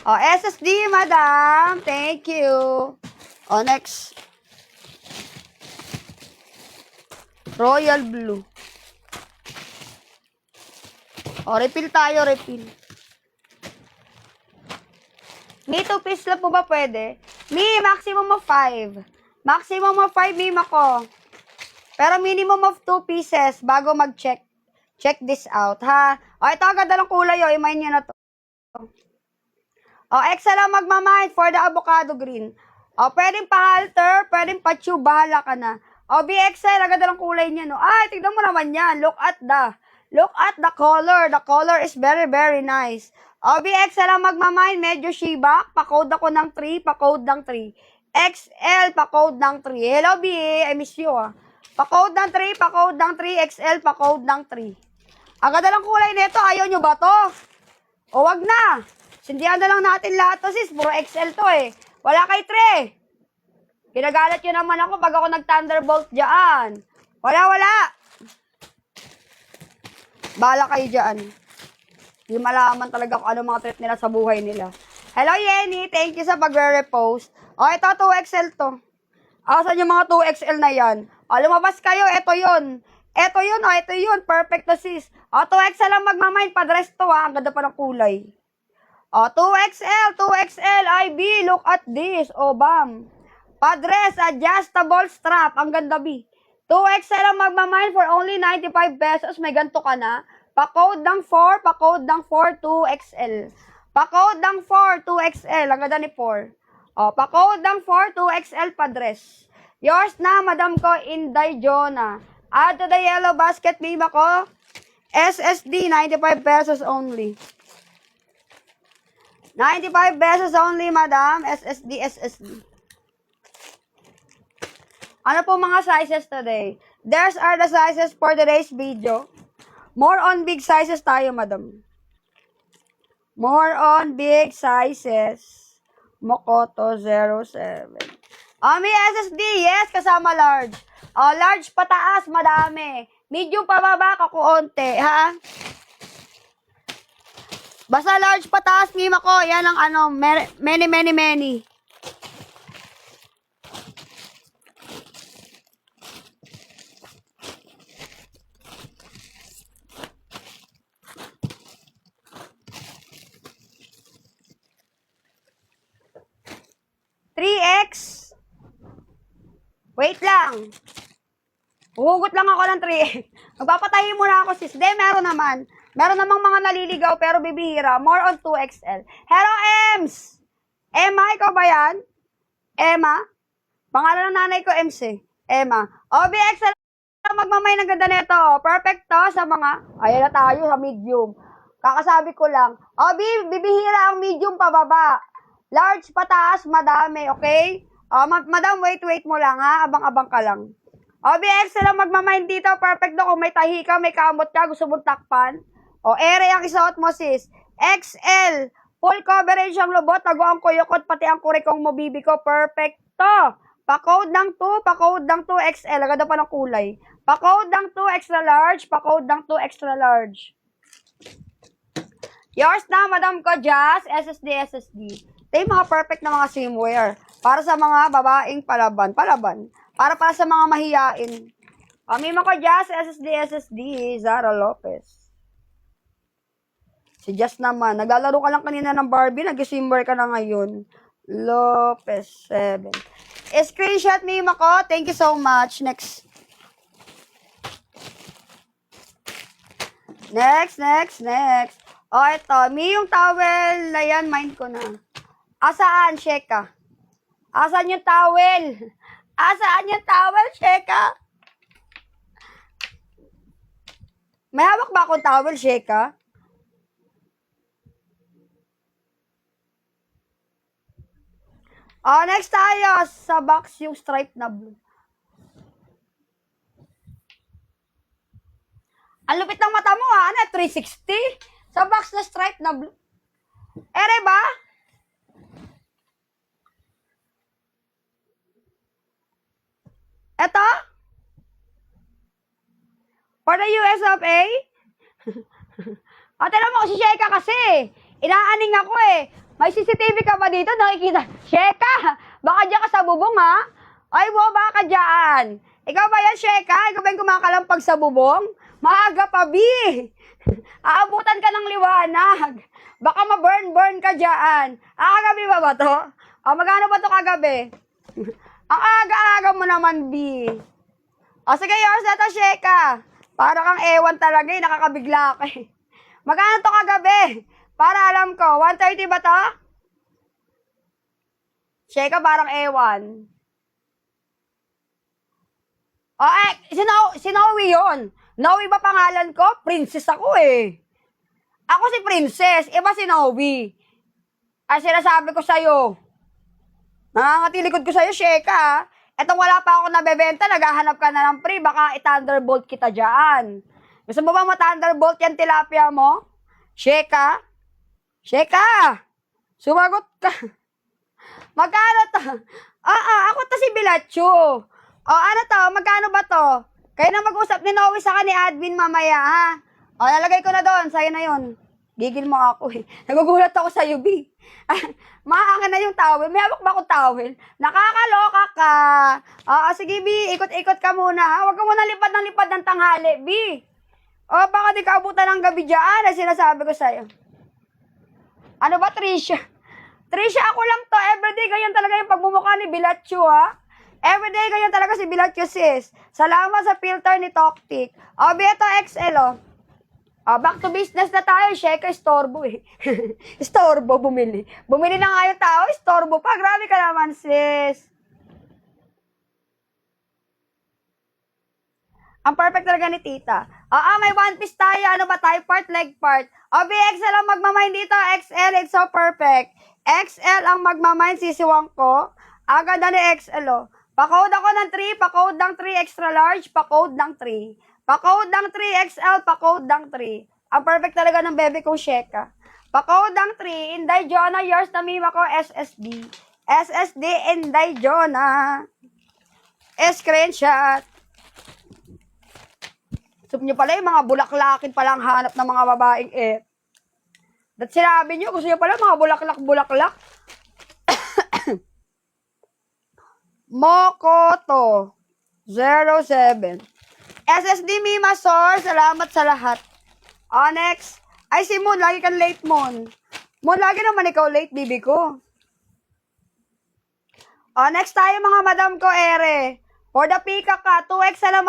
O, SSD, madam. Thank you. O, next. Royal Blue. O, refill tayo, refill. Mi, 2 piece lang po ba pwede? Mi, maximum of 5. Maximum of 5, Mi, ako. Pero minimum of 2 pieces bago mag-check. Check this out, ha? O, ito ang ganda ng kulay, o. Imayin nyo na to. O, Excel ang magmamind for the avocado green. O, pwedeng pa-halter, pwedeng pa-tube, bahala ka na. O, BXL, ang ganda ng kulay niya, no? Ay, tignan mo naman yan. Look at the color. The color is very, very nice. O, BXL ang magmamind, medyo Shiba. Pa-code ako ng 3, pa-code ng 3. XL, pa-code ng 3. Hello, B, I miss you, ah. Pa-code ng 3, pa-code ng 3. XL, pa-code ng 3. Ang ganda ng kulay nito, ayaw nyo ba to? O, wag na. Sindihan na lang natin lahat to, sis. Puro XL to, eh. Wala kay 3. Kinagalat yun naman ako pag ako nag-thunderbolt dyan. Wala. Bala kayo dyan. Hindi malaman talaga kung ano mga trip nila sa buhay nila. Hello, Yenny. Thank you sa pag-repost. O, ito, 2XL to. Asan yung mga 2XL na yan? O, lumabas kayo. Ito yun. Ito yun. Perfect to, sis. O, 2XL lang magmamind. Padress to, ha. Ang ganda pa ng kulay. O, 2XL, IB. Look at this. O, bam. Padres, adjustable strap. Ang ganda, B. 2XL ang magmamind for only 95 pesos. May ganito ka na. Pa-code ng 4, 2XL. Pa-code ng 4, 2XL. Ang ganda ni 4. O, pa-code ng 4, 2XL, padres. Yours na, madam ko, Inday Jonah. Add to the yellow basket, bima ko. SSD, 95 pesos only. 95 pesos only, madam. SSD. Ano po mga sizes today? There's are the sizes for today's video. More on big sizes tayo, madam. More on big sizes. Mokoto 07. May SSD, yes, kasama large. Large pataas, madami. Medium pababa, kakuonte, ha? Basta large pataas, mima ko. Yan ang ano, many. 3X. Wait lang. Huhugot lang ako ng 3X. Magpapatayin muna ako, sis. Meron naman. Meron namang mga naliligaw pero bibihira. More on 2XL. Hello, Ems! Emma, ikaw ba yan? Emma? Pangalan ng nanay ko, Ems eh. Emma. BXL magmamay ng ganda nito. Perfect to sa mga, ayan na tayo sa medium. Kakasabi ko lang. Bibihira ang medium pababa. Large pataas, madami, okay? Madam, wait mo lang ha. Abang-abang ka lang. BXL lang magmamind dito. Perfect do. Kung may tahi ka, may kamot ka, gusto mong takpan. Ere ang isuot mo, sis. XL. Full coverage ang lubot. Tago ang kuyukot, pati ang kurikong mobibi ko. Perfect to. Pa-code ng 2, pa-code ng 2 XL. Agad pa ng kulay. Pa-code ng 2 extra large, pa-code ng 2 extra large. Yours na, madam ko, Jazz. SSD. Ito yung mga perfect na mga swimwear. Para sa mga babaeng palaban. Para sa mga mahiyain. Mima ko, Jazz. SSD. Zara Lopez. Si Jazz naman. Naglalaro ka lang kanina ng Barbie. Nag-swimwear ka na ngayon. Lopez 7. Screenshot, mima ko. Thank you so much. Next. Ito. Yung towel na yan, mind ko na. Asaan, Sheka? Asaan yung towel? Sheka? May hawak ba akong towel, Sheka? Next tayo. Sa box yung stripe na blue. Ang lupit ng mata mo, ha? 360? Sa box na stripe na blue. Ere ba? Eto? For the US of A? Tira mo si Sheka kasi. Inaaning ako eh. May CCTV ka ba dito? Nakikita. Sheka, baka dyan ka sa bubong ha? Ay, baka dyan. Ikaw ba yan, Sheka? Ikaw ba yung kumakalampag sa bubong? Maaga pa, B. Aabutan ka ng liwanag. Baka ma-burn ka dyan. Kagabi ba to? O, magkano ba to kagabi? Ang aga-aga mo naman, B. O, sige, yours na to, Sheka. Para kang ewan talaga eh, nakakabigla ka eh. Magkano to kagabi? Para alam ko, 1:30 ba to? Sheka, parang ewan. O, si Noe yun. Noe ba pangalan ko? Princess ako eh. Ako si Princess, iba si Noe. Ay, sinasabi ko sa'yo. Nangangatilikod ko sa'yo, Sheka. Etong wala pa ako nabebenta, naghahanap ka na ng free, baka i-thunderbolt kita dyan. Gusto mo ba ma-thunderbolt yan tilapia mo? Sheka? Sheka! Sumagot ka. Magkano to? Ako to si Bilacho. Ano to? Magkano ba to? Kayo na mag-usap ni Noe sa ni admin mamaya, ha? Nalagay ko na doon. Sa'yo na yun. Gigil mo ako eh. Nagugulat ako sa'yo, B. Maakin na yung towel. May hawak ba akong towel? Nakakaloka ka. Sige, B. Ikot-ikot ka muna, ha? Huwag ka muna lipad ng tanghali, B. Baka di ka abutan ng gabi dyan. Sinasabi ko sa'yo. Ano ba, Trisha? Trisha, ako lang to. Everyday ganyan talaga yung pagmumukha ni Bilacho, ha? Everyday ganyan talaga si Bilacho, sis. Salamat sa filter ni Toktik. Ito XL, back to business na tayo. Sheka, istorbo eh. Istorbo, bumili. Bumili na nga yung tao, istorbo pa. Grabe ka naman, sis. Ang perfect talaga ni tita. May one piece tayo. Ano ba tayo? Part, leg part. BXL ang magmamind dito. XL, it's so perfect. XL ang magmamind, sisiwang ko. Ang ganda ni XL, Pa-code ako ng 3, pa-code ng 3 extra large, pa-code ng 3. Pa-code ng 3 XL, pa-code ng 3. Ang perfect talaga ng bebe kong Sheka. Pa-code ng 3, Inday Jonah, yours na mima ko, SSD. SSD, Inday Jonah. Screenshot. Gusto nyo pala yung mga bulaklakin palang hanap ng mga babaeng That sinabi nyo, gusto nyo pala mga bulaklak. Mokoto 07. SSD Mima Sor, salamat sa lahat. Next. Ay, si Moon, lagi kang late, Moon. Moon, lagi naman ikaw late, bibi ko. Next tayo mga madam ko, ere. For the peacock ka, 2X na lang